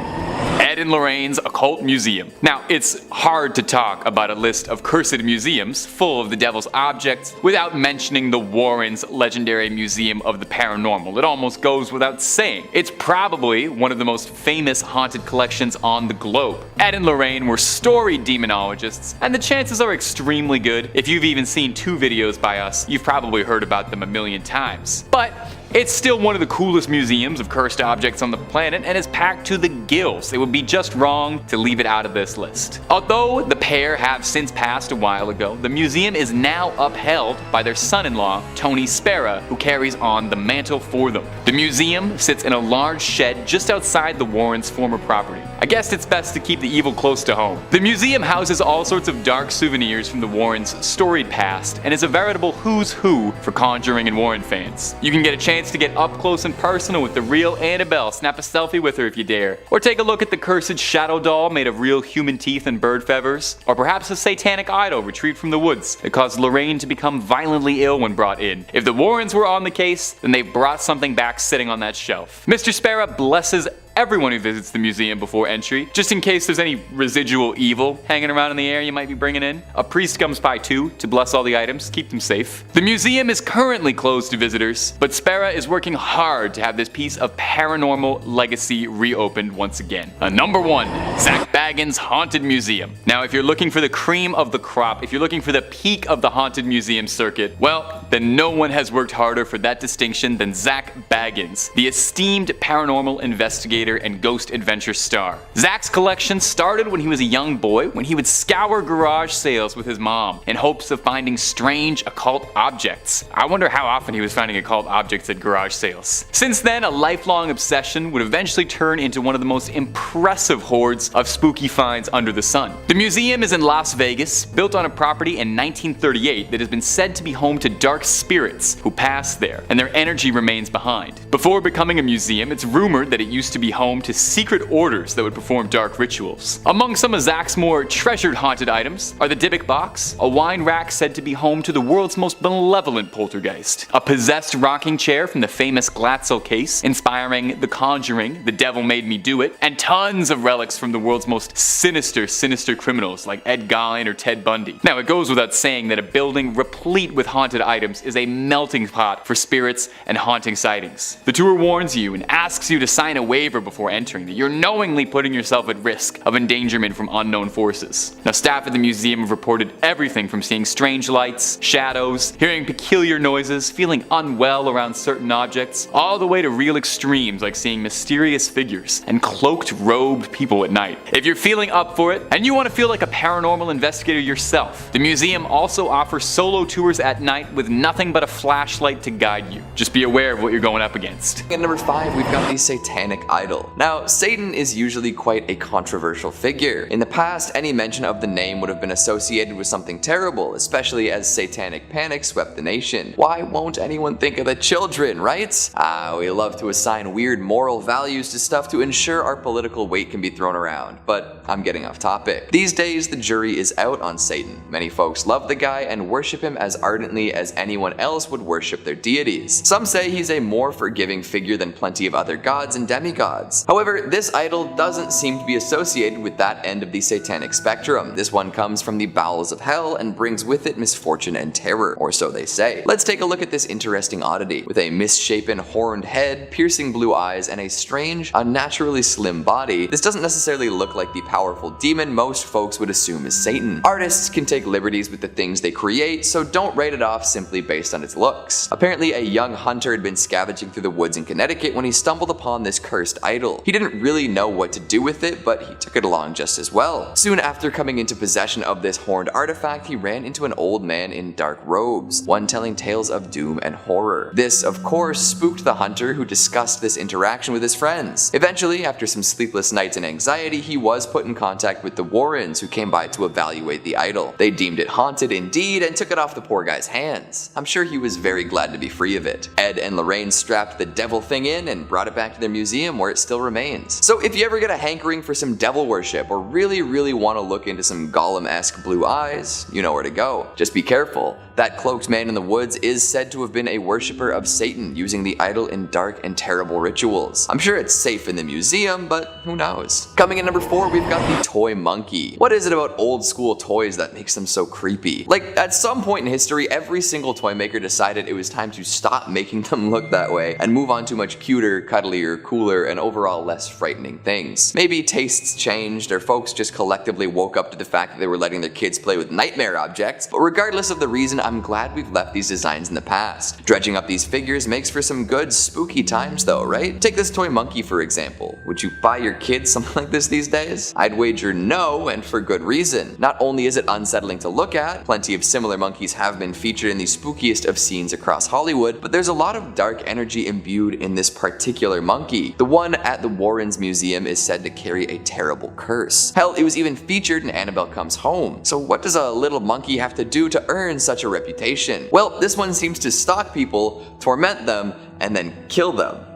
Ed and Lorraine's Occult Museum. Now, it's hard to talk about a list of cursed museums full of the devil's objects without mentioning the Warrens' legendary Museum of the Paranormal. It almost goes without saying. It's probably one of the most famous haunted collections on the globe. Ed and Lorraine were storied demonologists, and the chances are extremely good. If you've even seen 2 videos by us, you've probably heard about them a million times. But it's still one of the coolest museums of cursed objects on the planet and is packed to the gills. It would be just wrong to leave it out of this list. Although the pair have since passed a while ago, the museum is now upheld by their son-in-law, Tony Spera, who carries on the mantle for them. The museum sits in a large shed just outside the Warrens' former property. I guess it's best to keep the evil close to home. The museum houses all sorts of dark souvenirs from the Warrens' storied past and is a veritable who's who for Conjuring and Warren fans. You can get a chance to get up close and personal with the real Annabelle, snap a selfie with her if you dare, or take a look at the cursed shadow doll made of real human teeth and bird feathers, or perhaps a satanic idol retrieved from the woods that caused Lorraine to become violently ill when brought in. If the Warrens were on the case, then they've brought something back sitting on that shelf. Mr. Spera blesses everyone who visits the museum before entry, just in case there's any residual evil hanging around in the air you might be bringing in. A priest comes by too to bless all the items, keep them safe. The museum is currently closed to visitors, but Spera is working hard to have this piece of paranormal legacy reopened once again. Number 1. Zach Baggins' Haunted Museum. Now, if you're looking for the cream of the crop, if you're looking for the peak of the haunted museum circuit, well, then no one has worked harder for that distinction than Zach Baggins, the esteemed paranormal investigator and ghost adventure star. Zach's collection started when he was a young boy, when he would scour garage sales with his mom in hopes of finding strange occult objects. I wonder how often he was finding occult objects at garage sales. Since then, a lifelong obsession would eventually turn into one of the most impressive hordes of spooky finds under the sun. The museum is in Las Vegas, built on a property in 1938 that has been said to be home to dark spirits who pass there, and their energy remains behind. Before becoming a museum, it's rumored that it used to be home to secret orders that would perform dark rituals. Among some of Zach's more treasured haunted items are the dybbuk box, a wine rack said to be home to the world's most malevolent poltergeist, a possessed rocking chair from the famous Glatzel case, inspiring The Conjuring, The Devil Made Me Do It, and tons of relics from the world's most sinister criminals like Ed Gein or Ted Bundy. Now, it goes without saying that a building replete with haunted items is a melting pot for spirits and haunting sightings. The tour warns you and asks you to sign a waiver before entering that you're knowingly putting yourself at risk of endangerment from unknown forces. Now, staff at the museum have reported everything from seeing strange lights, shadows, hearing peculiar noises, feeling unwell around certain objects, all the way to real extremes like seeing mysterious figures and cloaked, robed people at night. If you're feeling up for it and you want to feel like a paranormal investigator yourself, the museum also offers solo tours at night with nothing but a flashlight to guide you. Just be aware of what you're going up against. At number 5, we've got the Satanic idol. Now, Satan is usually quite a controversial figure. In the past, any mention of the name would have been associated with something terrible, especially as satanic panic swept the nation. Why won't anyone think of the children, right? We love to assign weird moral values to stuff to ensure our political weight can be thrown around, but I'm getting off topic. These days, the jury is out on Satan. Many folks love the guy and worship him as ardently as anyone else would worship their deities. Some say he's a more forgiving figure than plenty of other gods and demigods. However, this idol doesn't seem to be associated with that end of the satanic spectrum. This one comes from the bowels of hell and brings with it misfortune and terror, or so they say. Let's take a look at this interesting oddity. With a misshapen horned head, piercing blue eyes, and a strange, unnaturally slim body, this doesn't necessarily look like the powerful demon most folks would assume is Satan. Artists can take liberties with the things they create, so don't write it off simply based on its looks. Apparently, a young hunter had been scavenging through the woods in Connecticut when he stumbled upon this cursed idol. He didn't really know what to do with it, but he took it along just as well. Soon after coming into possession of this horned artifact, he ran into an old man in dark robes, one telling tales of doom and horror. This, of course, spooked the hunter, who discussed this interaction with his friends. Eventually, after some sleepless nights and anxiety, he was put in contact with the Warrens, who came by to evaluate the idol. They deemed it haunted indeed and took it off the poor guy's hands. I'm sure he was very glad to be free of it. Ed and Lorraine strapped the devil thing in and brought it back to their museum, where it still remains. So if you ever get a hankering for some devil worship, or really want to look into some Gollum-esque blue eyes, you know where to go. Just be careful. That cloaked man in the woods is said to have been a worshipper of Satan, using the idol in dark and terrible rituals. I'm sure it's safe in the museum, but who knows. Coming in number 4, we've got the toy monkey. What is it about old school toys that makes them so creepy? Like, at some point in history, every single toy maker decided it was time to stop making them look that way and move on to much cuter, cuddlier, cooler, and overall less frightening things. Maybe tastes changed, or folks just collectively woke up to the fact that they were letting their kids play with nightmare objects, but regardless of the reason, I'm glad we've left these designs in the past. Dredging up these figures makes for some good spooky times though, right? Take this toy monkey for example. Would you buy your kids something like this these days? I'd wager no, and for good reason. Not only is it unsettling to look at, plenty of similar monkeys have been featured in the spookiest of scenes across Hollywood, but there's a lot of dark energy imbued in this particular monkey. The one at the Warrens Museum is said to carry a terrible curse. Hell, it was even featured in Annabelle Comes Home. So what does a little monkey have to do to earn such a reputation? Well, this one seems to stalk people, torment them, and then kill them.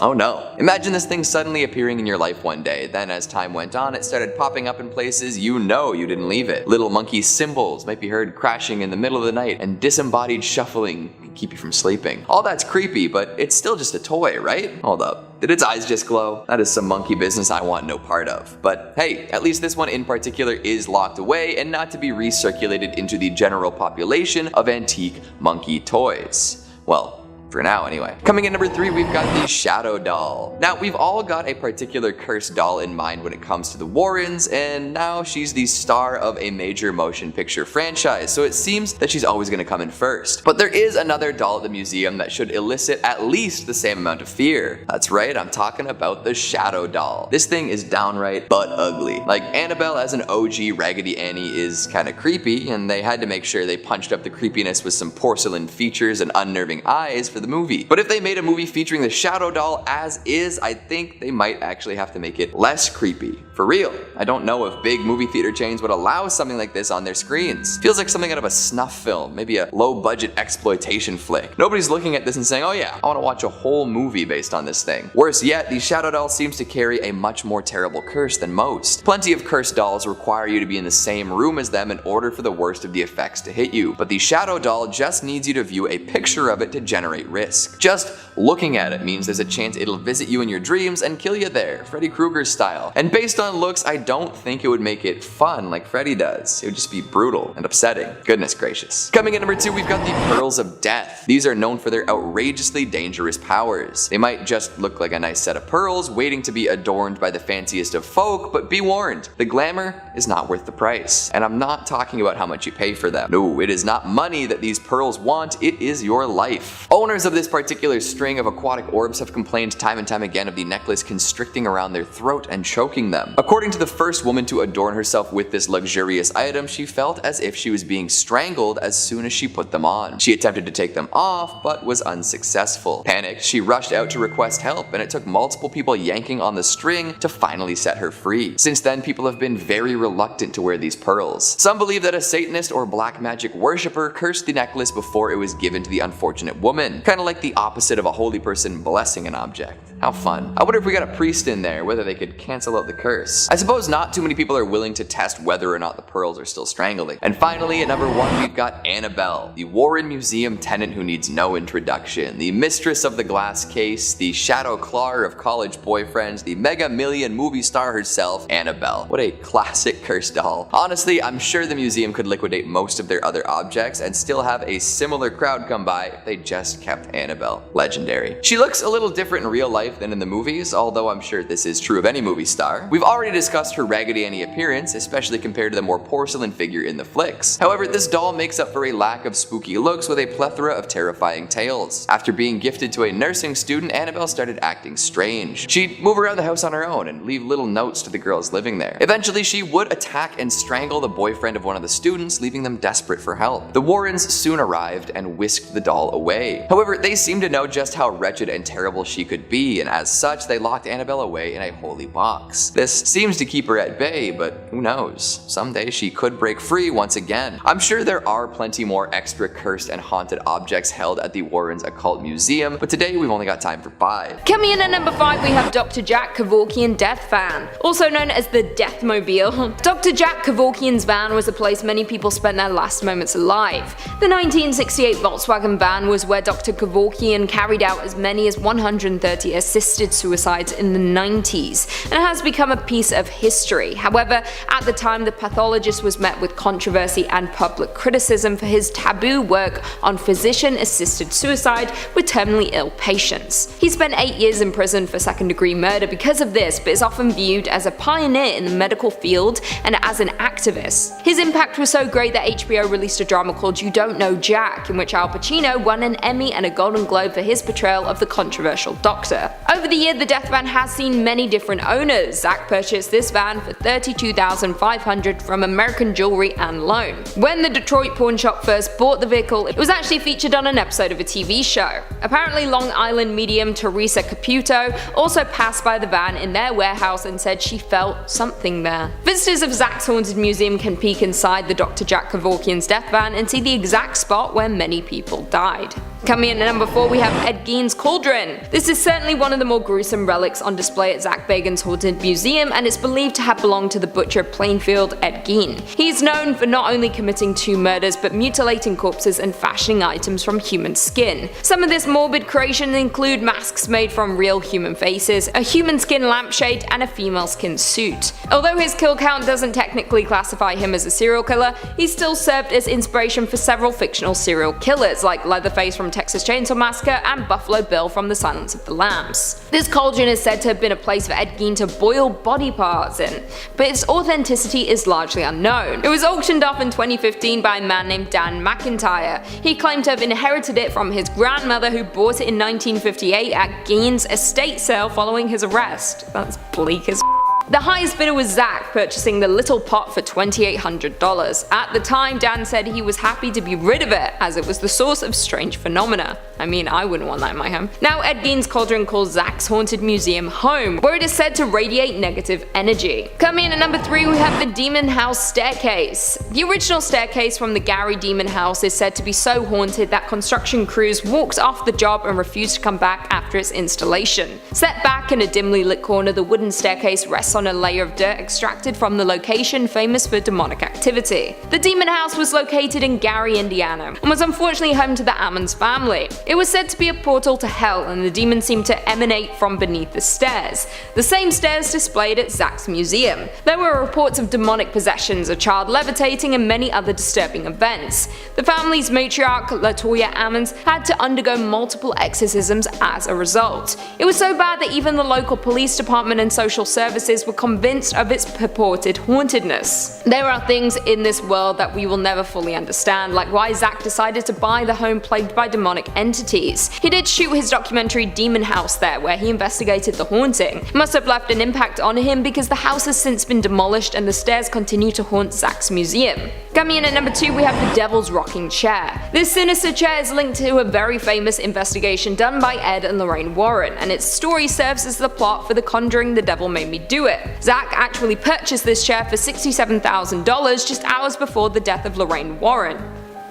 Oh no. Imagine this thing suddenly appearing in your life one day, then as time went on it started popping up in places you know you didn't leave it. Little monkey cymbals might be heard crashing in the middle of the night, and disembodied shuffling can keep you from sleeping. All that's creepy, but it's still just a toy, right? Hold up. Did its eyes just glow? That is some monkey business I want no part of. But hey, at least this one in particular is locked away and not to be recirculated into the general population of antique monkey toys. Well, for now anyway. Coming in number 3, we've got the Shadow Doll. Now, we've all got a particular cursed doll in mind when it comes to the Warrens, and now she's the star of a major motion picture franchise, so it seems that she's always gonna come in first. But there is another doll at the museum that should elicit at least the same amount of fear. That's right, I'm talking about the Shadow Doll. This thing is downright but ugly. Like, Annabelle as an OG Raggedy Annie is kinda creepy, and they had to make sure they punched up the creepiness with some porcelain features and unnerving eyes for the movie. But if they made a movie featuring the Shadow Doll as is, I think they might actually have to make it less creepy. For real. I don't know if big movie theater chains would allow something like this on their screens. Feels like something out of a snuff film, maybe a low-budget exploitation flick. Nobody's looking at this and saying, oh yeah, I want to watch a whole movie based on this thing. Worse yet, the Shadow Doll seems to carry a much more terrible curse than most. Plenty of cursed dolls require you to be in the same room as them in order for the worst of the effects to hit you, but the Shadow Doll just needs you to view a picture of it to generate risk. Just looking at it means there's a chance it'll visit you in your dreams and kill you there, Freddy Krueger style. And based on looks, I don't think it would make it fun like Freddy does. It would just be brutal and upsetting. Goodness gracious. Coming in number 2, we've got the Pearls of Death. These are known for their outrageously dangerous powers. They might just look like a nice set of pearls waiting to be adorned by the fanciest of folk, but be warned, the glamour is not worth the price. And I'm not talking about how much you pay for them. No, it is not money that these pearls want, it is your life. Owners of this particular string of aquatic orbs have complained time and time again of the necklace constricting around their throat and choking them. According to the first woman to adorn herself with this luxurious item, she felt as if she was being strangled as soon as she put them on. She attempted to take them off, but was unsuccessful. Panicked, she rushed out to request help, and it took multiple people yanking on the string to finally set her free. Since then, people have been very reluctant to wear these pearls. Some believe that a Satanist or black magic worshipper cursed the necklace before it was given to the unfortunate woman, kind of like the opposite of a holy person blessing an object. How fun. I wonder if we got a priest in there, whether they could cancel out the curse. I suppose not too many people are willing to test whether or not the pearls are still strangling. And finally, at number 1, we've got Annabelle, the Warren Museum tenant who needs no introduction, the mistress of the glass case, the shadow clawer of college boyfriends, the mega million movie star herself, Annabelle. What a classic cursed doll. Honestly, I'm sure the museum could liquidate most of their other objects and still have a similar crowd come by if they just kept kept Annabelle. Legendary. She looks a little different in real life than in the movies, although I'm sure this is true of any movie star. We've already discussed her Raggedy Annie appearance, especially compared to the more porcelain figure in the flicks. However, this doll makes up for a lack of spooky looks with a plethora of terrifying tales. After being gifted to a nursing student, Annabelle started acting strange. She'd move around the house on her own and leave little notes to the girls living there. Eventually, she would attack and strangle the boyfriend of one of the students, leaving them desperate for help. The Warrens soon arrived and whisked the doll away. However, they seemed to know just how wretched and terrible she could be, and as such, they locked Annabelle away in a holy box. This seems to keep her at bay, but who knows? Someday she could break free once again. I'm sure there are plenty more extra cursed and haunted objects held at the Warrens Occult Museum, but today we've only got time for 5. Coming in at number 5, we have Dr. Jack Kevorkian Death Van, also known as the Deathmobile. Dr. Jack Kevorkian's van was a place many people spent their last moments alive. The 1968 Volkswagen van was where Dr. Kevorkian carried out as many as 130 assisted suicides in the 90s, and has become a piece of history. However, at the time, the pathologist was met with controversy and public criticism for his taboo work on physician-assisted suicide with terminally ill patients. He spent 8 years in prison for second-degree murder because of this, but is often viewed as a pioneer in the medical field and as an activist. His impact was so great that HBO released a drama called You Don't Know Jack, in which Al Pacino won an Emmy and a Golden Globe for his portrayal of the controversial doctor. Over the year, the death van has seen many different owners. Zach purchased this van for $32,500 from American Jewelry and Loan. When the Detroit pawn shop first bought the vehicle, it was actually featured on an episode of a TV show. Apparently, Long Island medium Teresa Caputo also passed by the van in their warehouse and said she felt something there. Visitors of Zach's Haunted Museum can peek inside the Dr. Jack Kevorkian's death van and see the exact spot where many people died. Coming in at number 4, we have Ed Gein's cauldron. This is certainly one of the more gruesome relics on display at Zach Baggins' Haunted Museum, and it's believed to have belonged to the butcher of Plainfield, Ed Gein. He's known for not only committing 2 murders, but mutilating corpses and fashioning items from human skin. Some of this morbid creation include masks made from real human faces, a human skin lampshade, and a female skin suit. Although his kill count doesn't technically classify him as a serial killer, he still served as inspiration for several fictional serial killers, like Leatherface from Texas Chainsaw Massacre and Buffalo Bill from The Silence of the Lambs. This cauldron is said to have been a place for Ed Gein to boil body parts in, but its authenticity is largely unknown. It was auctioned off in 2015 by a man named Dan McIntyre. He claimed to have inherited it from his grandmother, who bought it in 1958 at Gein's estate sale following his arrest. That's bleak as The highest bidder was Zach, purchasing the little pot for $2,800. At the time, Dan said he was happy to be rid of it, as it was the source of strange phenomena. I mean, I wouldn't want that in my home. Now, Ed Gein's cauldron calls Zach's Haunted Museum home, where it is said to radiate negative energy. Coming in at number 3, we have the Demon House Staircase. The original staircase from the Gary Demon House is said to be so haunted that construction crews walked off the job and refused to come back after its installation. Set back in a dimly lit corner, the wooden staircase rests on a layer of dirt extracted from the location famous for demonic activity. The Demon House was located in Gary, Indiana, and was unfortunately home to the Ammons family. It was said to be a portal to hell, and the demons seemed to emanate from beneath the stairs, the same stairs displayed at Zach's museum. There were reports of demonic possessions, a child levitating, and many other disturbing events. The family's matriarch, LaToya Ammons, had to undergo multiple exorcisms as a result. It was so bad that even the local police department and social services were convinced of its purported hauntedness. There are things in this world that we will never fully understand, like why Zach decided to buy the home plagued by demonic entities. He did shoot his documentary Demon House there, where he investigated the haunting. It must have left an impact on him because the house has since been demolished and the stairs continue to haunt Zach's museum. Coming in at number 2, we have the Devil's Rocking Chair. This sinister chair is linked to a very famous investigation done by Ed and Lorraine Warren, and its story serves as the plot for The Conjuring: The Devil Made Me Do It. Zach actually purchased this chair for $67,000 just hours before the death of Lorraine Warren.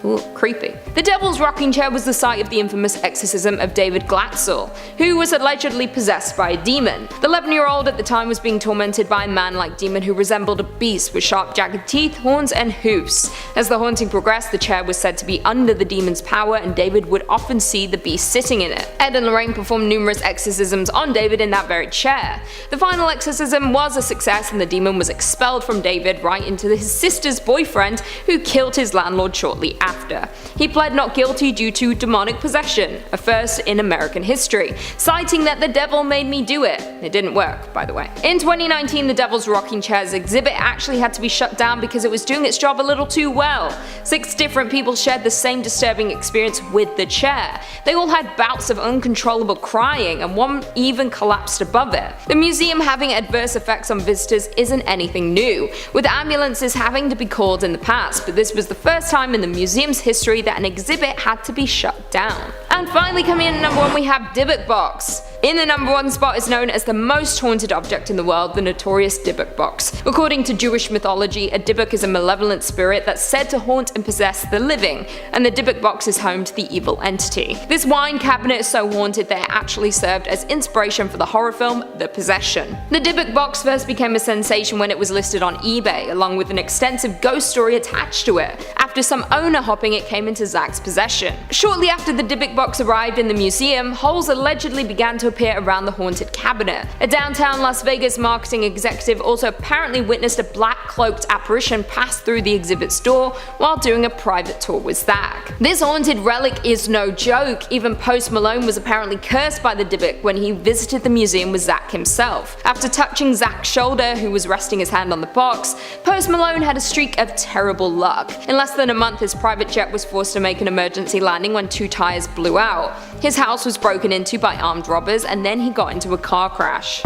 Ooh, creepy. The Devil's Rocking Chair was the site of the infamous exorcism of David Glatzel, who was allegedly possessed by a demon. The 11-year-old at the time was being tormented by a man-like demon who resembled a beast with sharp, jagged teeth, horns, and hoofs. As the haunting progressed, the chair was said to be under the demon's power, and David would often see the beast sitting in it. Ed and Lorraine performed numerous exorcisms on David in that very chair. The final exorcism was a success, and the demon was expelled from David right into his sister's boyfriend, who killed his landlord shortly after. after. He pled not guilty due to demonic possession, a first in American history, citing that the devil made me do it. It didn't work, by the way. In 2019, the Devil's Rocking Chairs exhibit actually had to be shut down because it was doing its job a little too well. 6 different people shared the same disturbing experience with the chair. They all had bouts of uncontrollable crying, and one even collapsed above it. The museum having adverse effects on visitors isn't anything new, with ambulances having to be called in the past, but this was the first time in the museum's history that an exhibit had to be shut down. And finally, coming in at number 1, we have Dybbuk box. In the number 1 spot is known as the most haunted object in the world, the notorious dybbuk box. According to Jewish mythology, a dybbuk is a malevolent spirit that's said to haunt and possess the living, and the dybbuk box is home to the evil entity. This wine cabinet is so haunted that it actually served as inspiration for the horror film The Possession. The dybbuk box first became a sensation when it was listed on eBay, along with an extensive ghost story attached to it. After some owner hopping, it came into Zach's possession. Shortly after the dybbuk box arrived in the museum, holes allegedly began to appear around the haunted cabinet. A downtown Las Vegas marketing executive also apparently witnessed a black cloaked apparition pass through the exhibit's door while doing a private tour with Zach. This haunted relic is no joke. Even Post Malone was apparently cursed by the dybbuk when he visited the museum with Zach himself. After touching Zach's shoulder, who was resting his hand on the box, Post Malone had a streak of terrible luck. In less than a month, his private jet was forced to make an emergency landing when 2 tires blew out. His house was broken into by armed robbers, and then he got into a car crash.